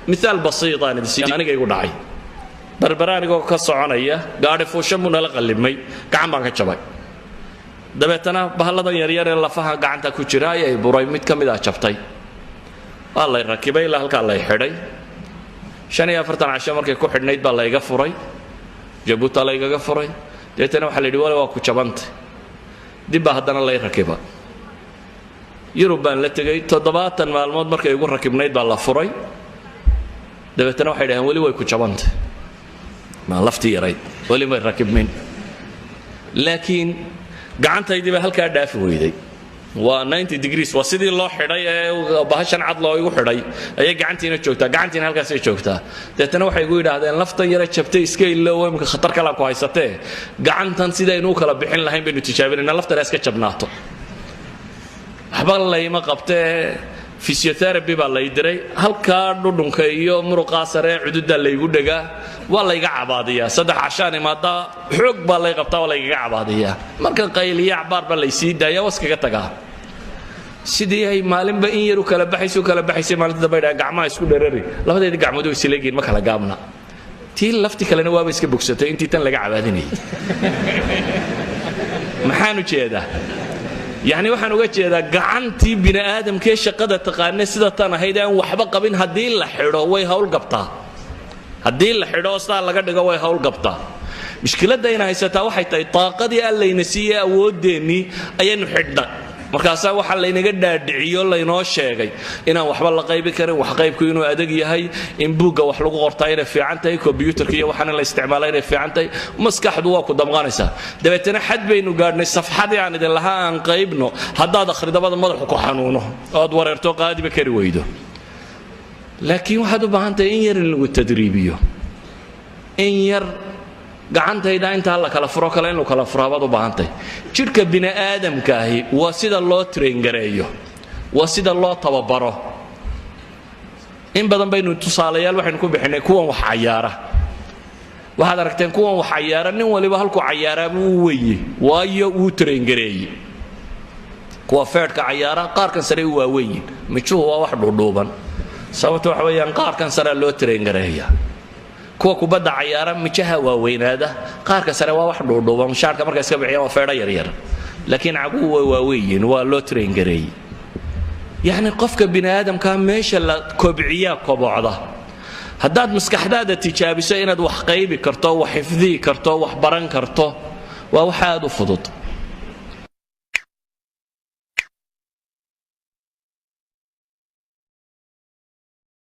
مثال بسيط أنا يقول داعي بربراني قو كسرانية قاعد فوشة من القلبي كعم بانك شباب دبتنا بهلا يرير الله فها قاعد تاكل شراية براي ميت كم إذا شفتي الله يركبه الله هلك الله يحري شنو يفرطن عشان مركي كو حدنيد بالله يغفري جبوت الله يغفري دبتنا وحل ديوله waa ku jabantay dib hadana الله يركبه يوروبان la tagay 7 maalmood markay ugu rakibnayd baa la furay dabeetana waxay dhahan wali way ku jabantay ma lafti yaray wali ma rakibmin laakiin gacantaydi baa halka dhaafi weyday waa 90 degrees waa sidii loo xidhay ee bahashan cad loo igu xidhay ayay gacantiina joogtaa gacantiina halkaas ay joogtaa dabeetana waxay igu yiraahdeen laftan yara jabtay iska ilaa imka khatar kala ku haysatee gacantan sida inuu kala bixin lahayn baynu tijaabinayna laftan iska jabnaato waxba ma qabtee physiotherapy baa la diray halka dhudhunka iyo muruqa sare cududa la igu dhagaa waa la iga cabaadiyaa saddex cashaan imaada xoog baa la qabtaa waa la iga cabaadiyaa marka qayliya cabaar baa la sii daaya waskaga tagaa sidii ay maalinba in yar u kala baxayso maalinta bay gacmaha isku dheerari labadeeda gacmood way sileegeen ma kala gaabna tii lafti kalena waaba iska bogsatay intii tan laga cabaadinay maxaan u jeedaa يعني waxaan uga jeedaa gacantii bini aadamkee shaqada taqaanay sida tan ahayd aan waxba qabin hadii la xidho way hawl qabtaa hadii la xidho saa laga dhigo way hawl qabtaa mushkiladda ina haysataa waxay tahay taaqadii allayna siiyay awoodeeni ayaynu xidhnaa markaas waxa la inaga dhaadhiciyo la inoo sheegay inaan waxba la qaybi karin wax qaybku inuu adag yahay in buuga wax lagu qortaa inay fiican tahay computerka iyo waxaan la isticmaalay inay fiican tahay maskaxdu waa ku damqanaysa dabeetana xad baynu gaadhnay safxadii aan idin lahaa aan qaybno haddaad akhridabada madaxu ku xanuuno ood wareerto qaadiba kari weydo laakiin waxaad u baahan tahay in yar lagu tadriibiyo in yar gacantayda inta la kala furo kale inuu kala furaabad u baahantay jirka bini aadamka ahi waa sida loo train gareeyo waa sida loo tababaro in badan baynu tusaalayaal waxaynu ku bixinay kuwan wax cayaara waxaad aragteen kuwan wax cayaara nin waliba halku cayaara buu weeyay waayo uu train gareeyay kuwa feerka cayaara qaarkan sare waa weeyeen mijuhu waa wax dhuudhuuban sababtoo waxa weeyaan qaarkan sare loo train gareeyaa kuwa kubadda cayaara mijaha waa weynaada qaarka sare waa wax dhuudhuuban mushaarka marka iska bixiyaan waa feedha yar yar laakiin cagu waa weeyeen waa loo train gareeyay yani qofka bini aadamka meesha la kobciyaa kobocda haddaad maskaxdaada tijaabiso inaad wax qaybi karto wax xifdii karto wax baran karto waa wax aad u fudud